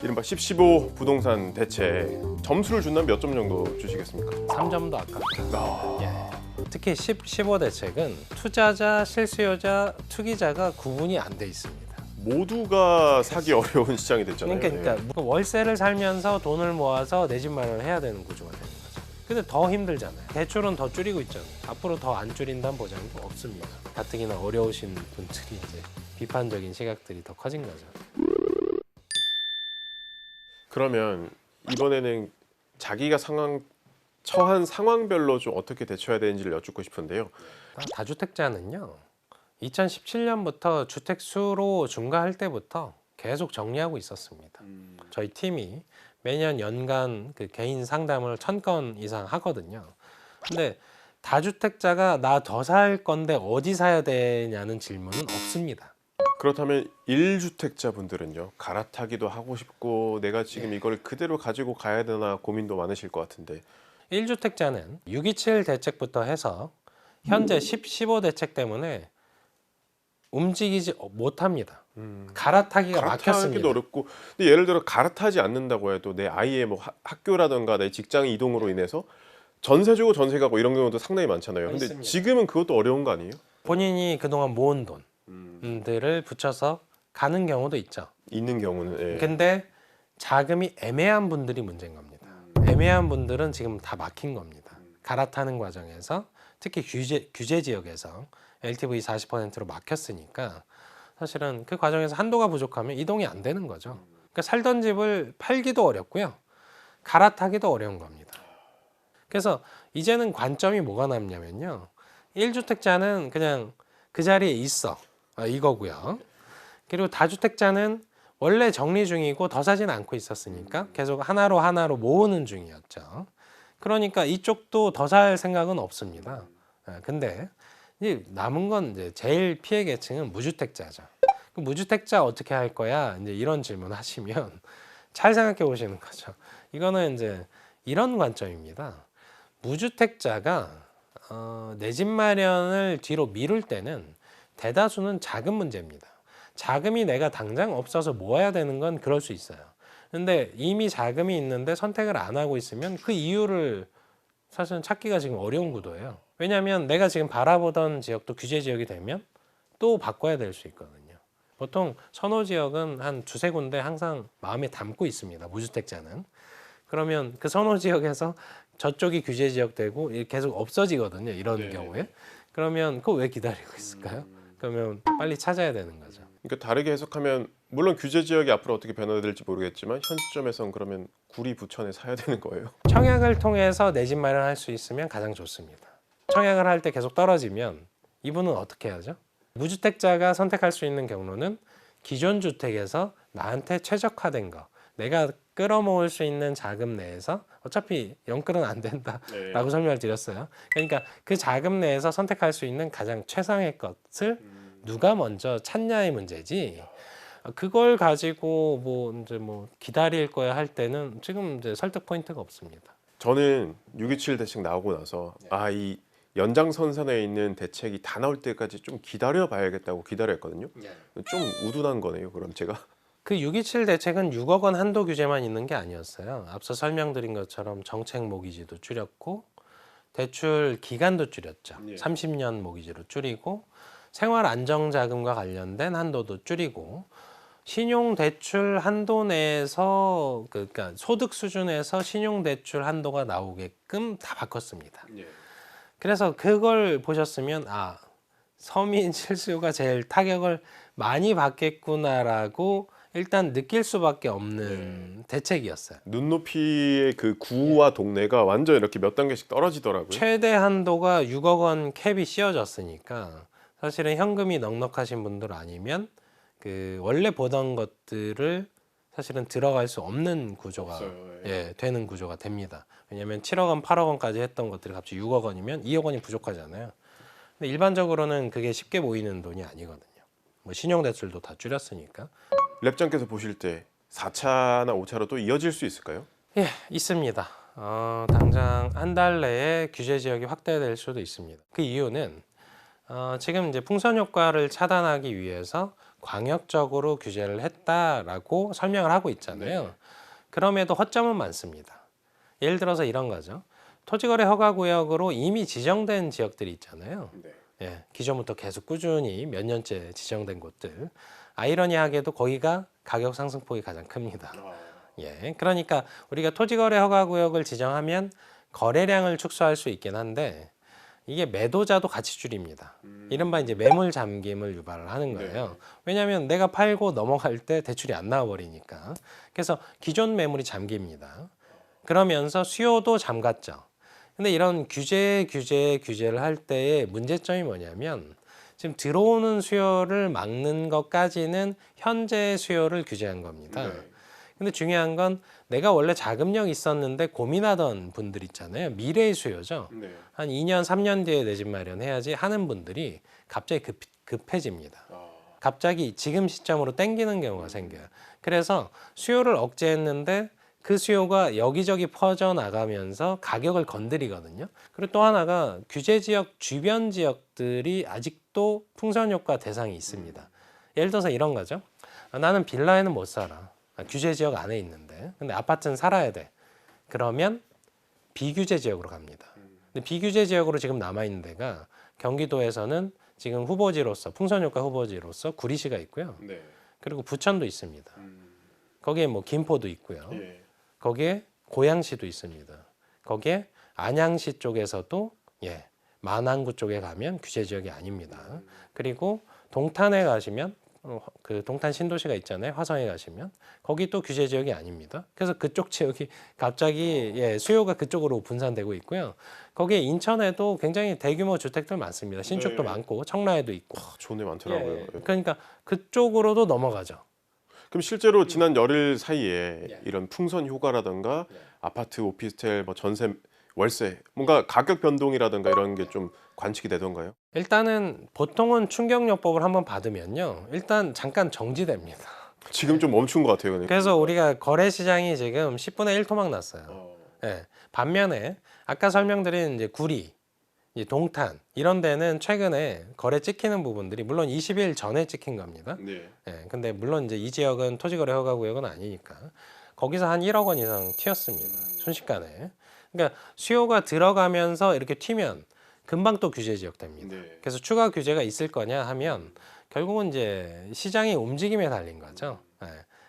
이른바 10-15 부동산 대책 점수를 준다면 몇 점 정도 주시겠습니까? 3점도 아깝다. 예. 특히 10-15 대책은 투자자, 실수요자, 투기자가 구분이 안 돼 있습니다. 모두가 사기 어려운 시장이 됐잖아요. 그러니까 월세를 살면서 돈을 모아서 내 집 마련을 해야 되는 구조가 되는 거죠. 근데 더 힘들잖아요. 대출은 더 줄이고 있잖아요. 앞으로 더 안 줄인다는 보장도 없습니다. 가뜩이나 어려우신 분들이 이제 비판적인 시각들이 더 커진 거죠. 그러면 이번에는 자기가 처한 상황별로 좀 어떻게 대처해야 되는지를 여쭙고 싶은데요. 다주택자는요, 2017년부터 주택 수로 증가할 때부터 계속 정리하고 있었습니다. 저희 팀이 매년 연간 그 개인 상담을 1000건 이상 하거든요. 근데 다주택자가 나 더 살 건데 어디 사야 되냐는 질문은 없습니다. 그렇다면 1주택자 분들은요, 갈아타기도 하고 싶고 내가 지금 이걸 그대로 가지고 가야 되나 고민도 많으실 것 같은데 1주택자는 627 대책부터 해서 현재 10-15 대책 때문에 움직이지 못합니다. 갈아타기가 막혔습니다. 갈아타기도 어렵고, 근데 예를 들어 갈아타지 않는다고 해도 내 아이의 뭐 학교라든가 내 직장 이동으로 인해서 전세 주고 전세 가고 이런 경우도 상당히 많잖아요. 근데 있습니다. 지금은 그것도 어려운 거 아니에요? 본인이 그동안 모은 돈들을 붙여서 가는 경우도 있죠. 있는 경우는. 예. 근데 자금이 애매한 분들이 문제인 겁니다. 애매한 분들은 지금 다 막힌 겁니다. 갈아타는 과정에서 특히 규제 지역에서 LTV 40%로 막혔으니까 사실은 그 과정에서 한도가 부족하면 이동이 안 되는 거죠. 그러니까 살던 집을 팔기도 어렵고요. 갈아타기도 어려운 겁니다. 그래서 이제는 관점이 뭐가 남냐면요. 1주택자는 그냥 그 자리에 있어. 이거고요. 그리고 다주택자는 원래 정리 중이고 더 사진 않고 있었으니까 계속 하나로 모으는 중이었죠. 그러니까 이쪽도 더 살 생각은 없습니다. 근데 이제 남은 건 이제 제일 피해 계층은 무주택자죠. 그 무주택자 어떻게 할 거야? 이제 이런 질문 하시면 잘 생각해 보시는 거죠. 이거는 이제 이런 관점입니다. 무주택자가 내 집 마련을 뒤로 미룰 때는 대다수는 자금 문제입니다. 자금이 내가 당장 없어서 모아야 되는 건 그럴 수 있어요. 근데 이미 자금이 있는데 선택을 안 하고 있으면 그 이유를 사실은 찾기가 지금 어려운 구도예요. 왜냐하면 내가 지금 바라보던 지역도 규제 지역이 되면 또 바꿔야 될 수 있거든요. 보통 선호 지역은 한 2-3군데 항상 마음에 담고 있습니다. 무주택자는. 그러면 그 선호 지역에서 저쪽이 규제 지역 되고 계속 없어지거든요. 이런 네. 경우에. 그러면 그거 왜 기다리고 있을까요? 그러면 빨리 찾아야 되는 거죠. 그러니까 다르게 해석하면 물론 규제 지역이 앞으로 어떻게 변화될지 모르겠지만 현 시점에선 그러면 구리 부천에 사야 되는 거예요. 청약을 통해서 내 집 마련할 수 있으면 가장 좋습니다. 청약을 할 때 계속 떨어지면 이분은 어떻게 하죠? 무주택자가 선택할 수 있는 경로는 기존 주택에서 나한테 최적화된 거, 내가 끌어모을 수 있는 자금 내에서 어차피 영끌은 안 된다라고 설명을 드렸어요. 그러니까 그 자금 내에서 선택할 수 있는 가장 최상의 것을 누가 먼저 찾냐의 문제지. 그걸 가지고 뭐 기다릴 거야 할 때는 지금 이제 설득 포인트가 없습니다. 저는 6.27 대책 나오고 나서 이 연장선상에 있는 대책이 다 나올 때까지 좀 기다려 봐야겠다고 기다렸거든요. 좀 우둔한 거네요. 그럼 제가 그 6.27 대책은 6억 원 한도 규제만 있는 게 아니었어요. 앞서 설명드린 것처럼 정책 모기지도 줄였고 대출 기간도 줄였죠. 30년 모기지로 줄이고 생활 안정자금과 관련된 한도도 줄이고 신용대출 한도 내에서 그러니까 소득 수준에서 신용대출 한도가 나오게끔 다 바꿨습니다. 그래서 그걸 보셨으면 서민 실수요가 제일 타격을 많이 받겠구나라고 일단 느낄 수밖에 없는 대책이었어요. 눈높이의 그 구와 동네가 완전 이렇게 몇 단계씩 떨어지더라고요. 최대 한도가 6억 원 캡이 씌워졌으니까 사실은 현금이 넉넉하신 분들 아니면 그 원래 보던 것들을 사실은 들어갈 수 없는 구조가 되는 구조가 됩니다. 왜냐하면 7억 원, 8억 원까지 했던 것들이 갑자기 6억 원이면 2억 원이 부족하잖아요. 근데 일반적으로는 그게 쉽게 모이는 돈이 아니거든요. 뭐 신용대출도 다 줄였으니까. 랩장께서 보실 때 4차나 5차로 또 이어질 수 있을까요? 예, 있습니다. 당장 한 달 내에 규제 지역이 확대될 수도 있습니다. 그 이유는 지금 이제 풍선 효과를 차단하기 위해서 광역적으로 규제를 했다라고 설명을 하고 있잖아요. 그럼에도 허점은 많습니다. 예를 들어서 이런 거죠. 토지거래 허가구역으로 이미 지정된 지역들이 있잖아요. 예, 기존부터 계속 꾸준히 몇 년째 지정된 곳들. 아이러니하게도 거기가 가격 상승폭이 가장 큽니다. 예, 그러니까 우리가 토지거래 허가구역을 지정하면 거래량을 축소할 수 있긴 한데 이게 매도자도 같이 줄입니다. 이른바 이제 매물 잠김을 유발을 하는 거예요. 왜냐하면 내가 팔고 넘어갈 때 대출이 안 나와 버리니까. 그래서 기존 매물이 잠깁니다. 그러면서 수요도 잠갔죠. 근데 이런 규제를 할 때의 문제점이 뭐냐면 지금 들어오는 수요를 막는 것까지는 현재 수요를 규제한 겁니다. 근데 중요한 건 내가 원래 자금력이 있었는데 고민하던 분들 있잖아요. 미래의 수요죠. 한 2년, 3년 뒤에 내 집 마련해야지 하는 분들이 갑자기 급해집니다. 갑자기 지금 시점으로 땡기는 경우가 생겨요. 그래서 수요를 억제했는데 그 수요가 여기저기 퍼져나가면서 가격을 건드리거든요. 그리고 또 하나가 규제 지역 주변 지역들이 아직도 풍선 효과 대상이 있습니다. 예를 들어서 이런 거죠. 나는 빌라에는 못 살아. 규제 지역 안에 있는데. 근데 아파트는 살아야 돼. 그러면 비규제 지역으로 갑니다. 근데 비규제 지역으로 지금 남아있는 데가 경기도에서는 지금 후보지로서 풍선 효과 후보지로서 구리시가 있고요. 그리고 부천도 있습니다. 거기에 뭐 김포도 있고요. 거기에 고양시도 있습니다. 거기에 안양시 쪽에서도 만안구 쪽에 가면 규제 지역이 아닙니다. 그리고 동탄에 가시면 그 동탄 신도시가 있잖아요. 화성에 가시면 거기 또 규제 지역이 아닙니다. 그래서 그쪽 지역이 갑자기 수요가 그쪽으로 분산되고 있고요. 거기에 인천에도 굉장히 대규모 주택들 많습니다. 신축도 많고 청라에도 있고. 좋은 데 많더라고요. 그러니까 그쪽으로도 넘어가죠. 그럼 실제로 지난 열흘 사이에 이런 풍선 효과라든가 아파트, 오피스텔, 뭐 전세, 월세 뭔가 가격 변동이라든가 이런 게 좀 관측이 되던가요? 일단은 보통은 충격요법을 한번 받으면요. 일단 잠깐 정지됩니다. 지금 좀 멈춘 것 같아요. 그러니까. 그래서 우리가 거래 시장이 지금 10분의 1 토막 났어요. 반면에 아까 설명드린 이제 구리, 이제 동탄 이런 데는 최근에 거래 찍히는 부분들이 물론 20일 전에 찍힌 겁니다. 근데 물론 이제 이 지역은 토지거래 허가구역은 아니니까 거기서 한 1억 원 이상 튀었습니다. 순식간에. 그러니까 수요가 들어가면서 이렇게 튀면 금방 또 규제 지역 됩니다. 그래서 추가 규제가 있을 거냐 하면 결국은 이제 시장의 움직임에 달린 거죠.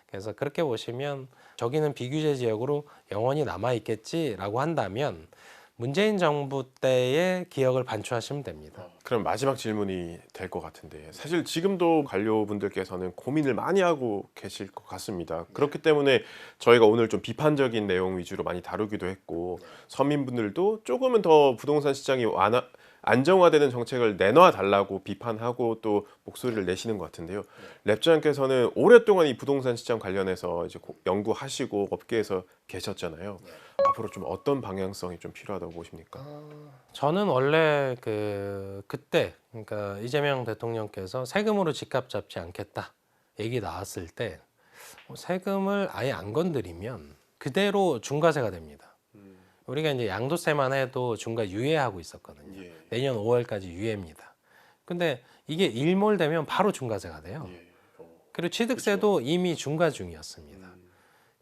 그래서 그렇게 보시면 저기는 비규제 지역으로 영원히 남아 있겠지라고 한다면 문재인 정부 때의 기억을 반추하시면 됩니다. 그럼 마지막 질문이 될 것 같은데 사실 지금도 관료분들께서는 고민을 많이 하고 계실 것 같습니다. 그렇기 때문에 저희가 오늘 좀 비판적인 내용 위주로 많이 다루기도 했고 서민분들도 조금은 더 부동산 시장이 안정화되는 정책을 내놔 달라고 비판하고 또 목소리를 내시는 것 같은데요. 랩장께서는 오랫동안 이 부동산 시장 관련해서 이제 연구하시고 업계에서 계셨잖아요. 앞으로 좀 어떤 방향성이 좀 필요하다고 보십니까? 저는 원래 그때 그러니까 이재명 대통령께서 세금으로 집값 잡지 않겠다 얘기 나왔을 때 세금을 아예 안 건드리면 그대로 중과세가 됩니다. 우리가 이제 양도세만 해도 중과 유예하고 있었거든요. 내년 5월까지 유예입니다. 근데 이게 일몰되면 바로 중과세가 돼요. 그리고 취득세도 이미 중과 중이었습니다.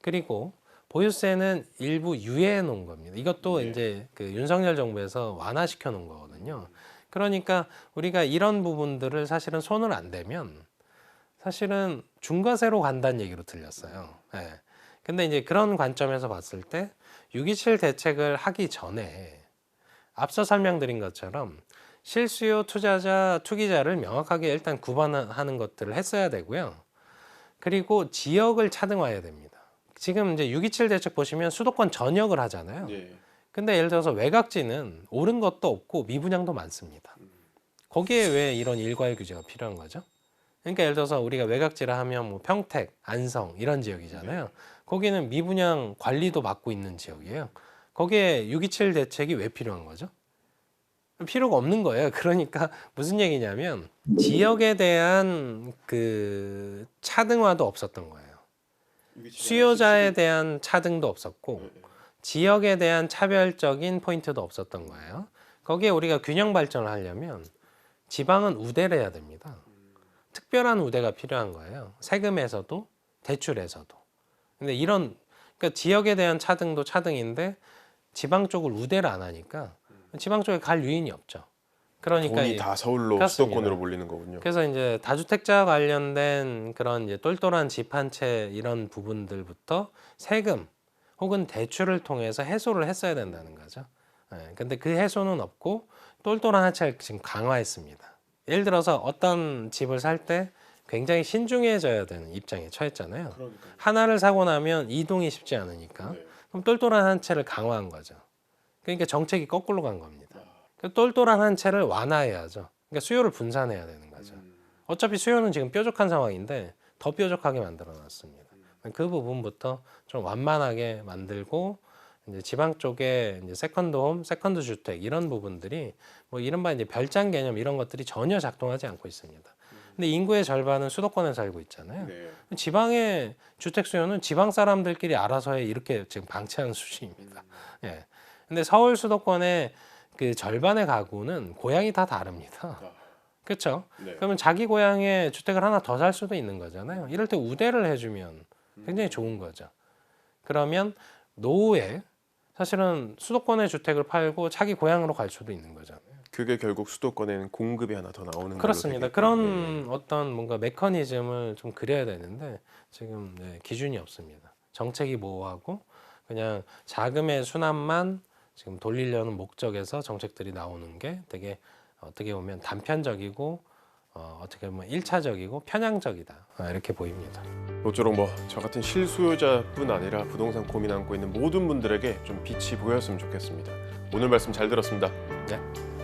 그리고 보유세는 일부 유예해 놓은 겁니다. 이것도 이제 그 윤석열 정부에서 완화시켜 놓은 거거든요. 그러니까 우리가 이런 부분들을 사실은 손을 안 대면 사실은 중과세로 간다는 얘기로 들렸어요. 근데 이제 그런 관점에서 봤을 때 6.27 대책을 하기 전에 앞서 설명드린 것처럼 실수요 투자자, 투기자를 명확하게 일단 구분하는 것들을 했어야 되고요. 그리고 지역을 차등화해야 됩니다. 지금 이제 6.27 대책 보시면 수도권 전역을 하잖아요. 근데 예를 들어서 외곽지는 옳은 것도 없고 미분양도 많습니다. 거기에 왜 이런 일괄 규제가 필요한 거죠? 그러니까 예를 들어서 우리가 외곽지라 하면 뭐 평택, 안성 이런 지역이잖아요. 거기는 미분양 관리도 맡고 있는 지역이에요. 거기에 6.27 대책이 왜 필요한 거죠? 필요가 없는 거예요. 그러니까 무슨 얘기냐면 지역에 대한 그 차등화도 없었던 거예요. 수요자에 대한 차등도 없었고 지역에 대한 차별적인 포인트도 없었던 거예요. 거기에 우리가 균형 발전을 하려면 지방은 우대를 해야 됩니다. 특별한 우대가 필요한 거예요. 세금에서도 대출에서도. 근데 이런 그러니까 지역에 대한 차등도 차등인데 지방 쪽을 우대를 안 하니까 지방 쪽에 갈 유인이 없죠. 그러니까 돈이 다 서울로 그렇습니다. 수도권으로 몰리는 거군요. 그래서 이제 다주택자 관련된 그런 이제 똘똘한 집 한 채 이런 부분들부터 세금 혹은 대출을 통해서 해소를 했어야 된다는 거죠. 예, 근데 그 해소는 없고 똘똘한 하차를 지금 강화했습니다. 예를 들어서 어떤 집을 살 때 굉장히 신중해져야 되는 입장에 처했잖아요. 그러니까요. 하나를 사고 나면 이동이 쉽지 않으니까 네. 그럼 똘똘한 한 채를 강화한 거죠. 그러니까 정책이 거꾸로 간 겁니다. 그러니까 똘똘한 한 채를 완화해야죠. 그러니까 수요를 분산해야 되는 거죠. 어차피 수요는 지금 뾰족한 상황인데 더 뾰족하게 만들어 놨습니다. 그 부분부터 좀 완만하게 만들고 이제 지방 쪽에 이제 세컨드홈, 세컨드 주택 이런 부분들이 뭐 이른바 이제 별장 개념 이런 것들이 전혀 작동하지 않고 있습니다. 근데 인구의 절반은 수도권에 살고 있잖아요. 네. 지방의 주택 수요는 지방 사람들끼리 알아서 해 이렇게 지금 방치하는 수준입니다. 예. 근데 서울 수도권의 그 절반의 가구는 고향이 다 다릅니다. 그렇죠? 네. 그러면 자기 고향에 주택을 하나 더 살 수도 있는 거잖아요. 이럴 때 우대를 해주면 굉장히 좋은 거죠. 그러면 노후에 사실은 수도권의 주택을 팔고 자기 고향으로 갈 수도 있는 거잖아요. 그게 결국 수도권에는 공급이 하나 더 나오는 걸로 그렇습니다. 되겠군요. 그런 어떤 뭔가 메커니즘을 좀 그려야 되는데 지금 기준이 없습니다. 정책이 모호하고 그냥 자금의 순환만 지금 돌리려는 목적에서 정책들이 나오는 게 되게 어떻게 보면 단편적이고 어떻게 보면 1차적이고 편향적이다 이렇게 보입니다. 모쪼록 뭐 저 같은 실수요자뿐 아니라 부동산 고민 안고 있는 모든 분들에게 좀 빛이 보였으면 좋겠습니다. 오늘 말씀 잘 들었습니다. 네.